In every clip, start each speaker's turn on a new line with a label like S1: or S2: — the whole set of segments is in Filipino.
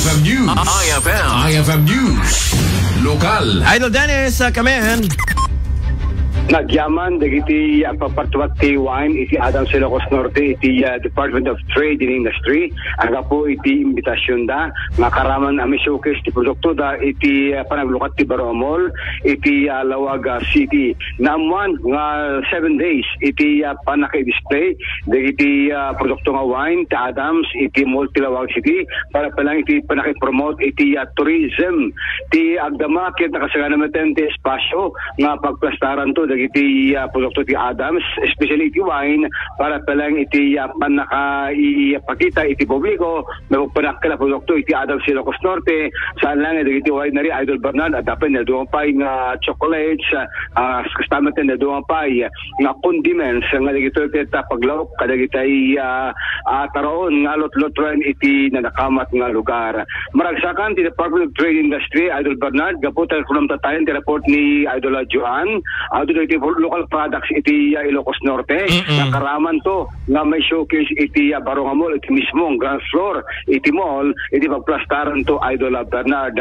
S1: IFM News. IFM News. Lokal.
S2: Idol Dennis, kamen.
S3: Nagyaman dagiti pagpatuwag ti wine iti Adams Ilocos Norte iti Department of Trade and Industry aga po iti imbitasyon da nga karaman ami showcase ti produkto da iti panaglukat ti Baromol iti Lawag City namuan nga 7 days iti panaka-display dagiti produkto nga wine ti Adams iti Multi Lawag City para palang iti panaka-promote iti tourism ti agdama ket nakasaganamen ti espasyo nga pagplastaran to iti produkto ti Adams, especially iti wine, para palang iti panaka-ipakita iti publiko, magpanakala produkto iti Adams Ilocos Norte, saan lang iti wine na rin, Idol Bernard, at dapat na doon pa yung chocolates, kasama na doon pa yung condiments, nga dito iti paglawak, kada iti taroon, nga lot-lotran iti nanakamat nga lugar. Maragsakan, ti Department of Trade Industry, Idol Bernard, gaputan kulong tatayan, ti report ni Idol Joan, iti local products iti Ilocos Norte na karaman to nga may showcase iti Barong Mall iti mismong ground floor iti mall iti pagplastaran to Idol Bernard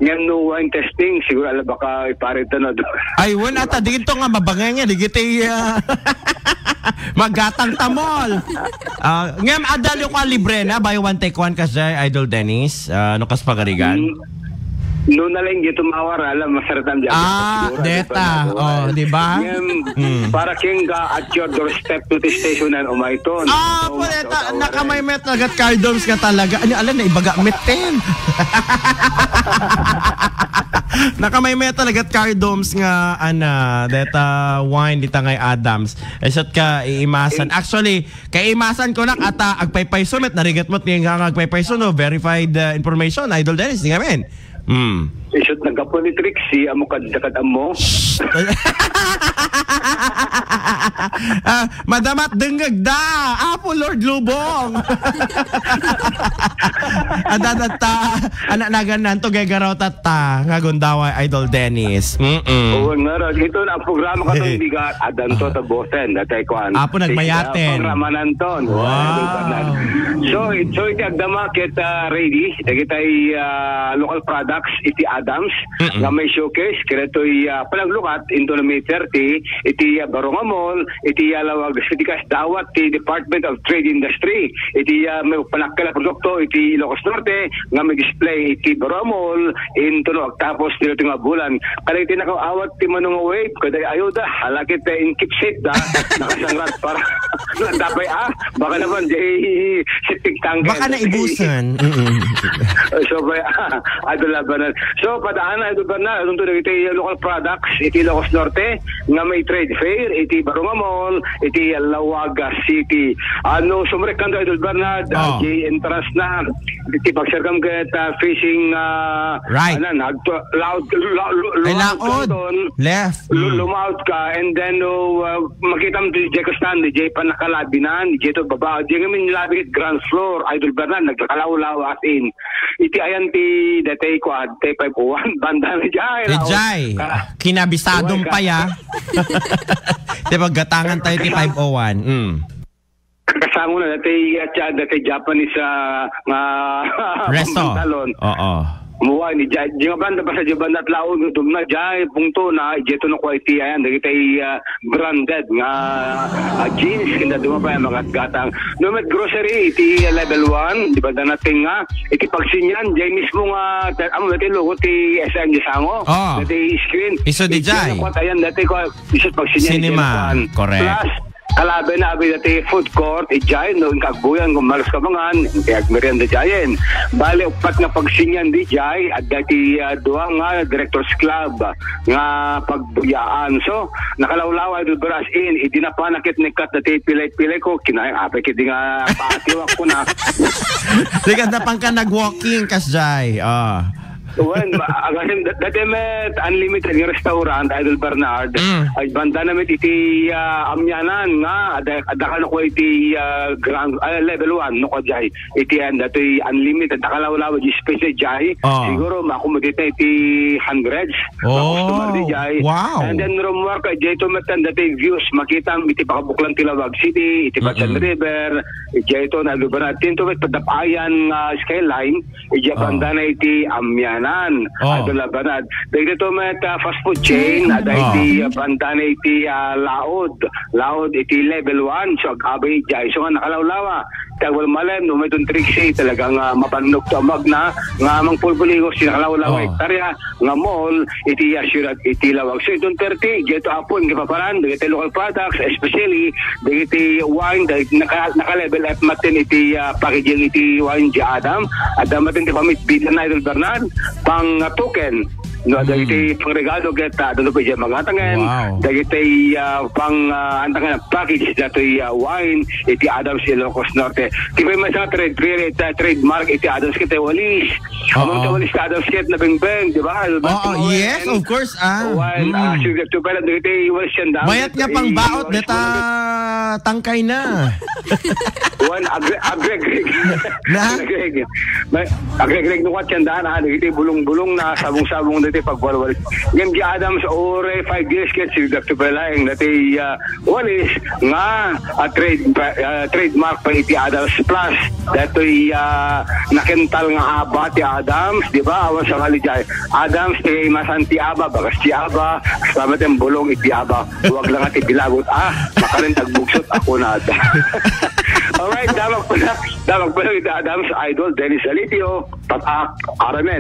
S3: ngayon no wine testing siguro ala baka iparita na doon
S2: ay wala ata dito nga mabangay nga digiti magatang tamol ngayon adalo ka libre na buy one take one kasi Idol Dennis no kas pagarigan
S3: noon na lang dito mawar, alam, masaratan dyan.
S2: Deta. Di ba?
S3: Para kinga at your doorstep to the station and umaiton.
S2: Po, deta. Nakamay met nagat cardoms ka talaga. Ano, alam na, ibaga meten. Nakamay met nagat cardoms nga, deta wine, dita ngay Adams. Esot ka, iimasan. Actually, kay imasan ko na, ata, agpaypayso met, narigat mo't nga agpaypayso, no? Verified information, Idol Dennis, di nga men.
S3: Isot nagkapo ni Trixie, amo kadakad amo.
S2: Madamat denggag da, Apo Lord Lubong. Adadata, anak naganan to gagaraw tata, nga gundawa Idol Dennis.
S3: Oo nga, ito na ang programa ka itong bigat, adan to ta bosen, datay ko an.
S2: Apo nagmayaten.
S3: Programa nanton.
S2: Wow.
S3: So iti agdama kita ready, dagitay local products iti Adams nga may showcase kaya ito'y panaglukat into na May 30 iti Barong Mall iti Lawag City kas dawat ti Department of Trade Industry iti may panakala produkto iti Ilocos Norte nga may display iti Barong Mall into no tapos dito nga bulan kaya iti nakaawat ti manong wave kada ayuda halakit in keep safe da nakasangrat para tapay baka naman di sitting tangke
S2: baka naibusan
S3: so Idol Bernard. So padaan Idol Bernard itong tuloy iti local products iti Ilocos Norte nga may trade fair iti Barong Mall iti Lawag City ano sumrekan Idol Bernard di entrance na iti pagsargam ket fishing
S2: right
S3: loud
S2: left
S3: lumout ka and then makita mo di Jeko stand di panakalabinan di to baba di ngamin labi ground floor Idol Bernard nagkalaw-law as in iti ayan ti datay ko at T501 banda ni
S2: Jai kinabisadong pa ya diba gatangan tayo T501
S3: kasango na dati Japanese
S2: resto
S3: muwa ni Jai nga banda pa sa banda at laon gutom na Jai pungto na jeto no quality ayan dagitay branded nga jeans kinda dumapa mga gatang no met grocery iti level 1 di ba danating nga iti pagsinyan Jai mismo nga amo dati logo ti SM Sango dati screen
S2: iso di Jai
S3: ayan dati ko iso pagsinyan
S2: cinema correct
S3: plus kalabi na abi dati food court ijayin no kagbuyan kung malas ka mangan kaya merienda jayen bali upat nga pagsinyan di jay at dati duwa nga directors club nga pagbuyaan so nakalawlaw Idol Beras in idinapanakit ni kat dati pilay-pilay ko kinayang apay kiti nga patiwak ko na
S2: di ka na pang ka nag-walking kas jay
S3: Well, dati met unlimited yung restaurant, Idol Bernard. Ay banda namin iti amyanan nga. Adakano ko iti level 1. No ko jay. Iti dati unlimited. Dakalawlaw di space jay. Siguro makumudit na iti hundreds. Customer di jay.
S2: Wow.
S3: And then rumor ka jay to metan dati views. Makita iti pakabuklang Tilawag City, iti Batsan River, iti ito na Bernard. Tinto met padapayan skyline. Iti banda na iti amyanan. Idol Bernard. Dahil ito met fast food chain. Ada iti banda na iti laod iti level 1. So agabay jay. So nga nakalawlawa. Tagwal malam no may itong triksi talagang mapanok to amag na nga amang pulbuligos sinakalawlawa hektarya nga mall iti assured iti lawag. So itong 30 dito apon gipaparan dito local products especially dito wine naka-level up matin iti packaging iti wine di Adam matin ti pamit bidan na Idol Bernard pang token no dagiti pangregalo get dalo pa mga tangen dagiti pang antangan package datoy wine iti Adams Ilocos Norte ti may mga trademark iti Adams kit walis among walis Adams kit na bengbeng di ba
S2: yes of course
S3: wine sugar to pala dagiti walis yan
S2: mayat nga pang baot deta tangkay na
S3: one agreg no wat yan daan dagiti bulong-bulong na sabong-sabong dati pagwalwal. Yan di Adams ore 5 years ket si Dr. Belaeng dati walis nga trademark pa iti Adams Plus datoy nakental nga aba ti Adams di ba awan sa kalijay Adams ti masanti aba bagas ti aba salamat ang bulong iti aba huwag lang ati bilagot makarin tagbugsot ako na alright damag pala iti Adams Idol Dennis Alitio Tatak Aramen.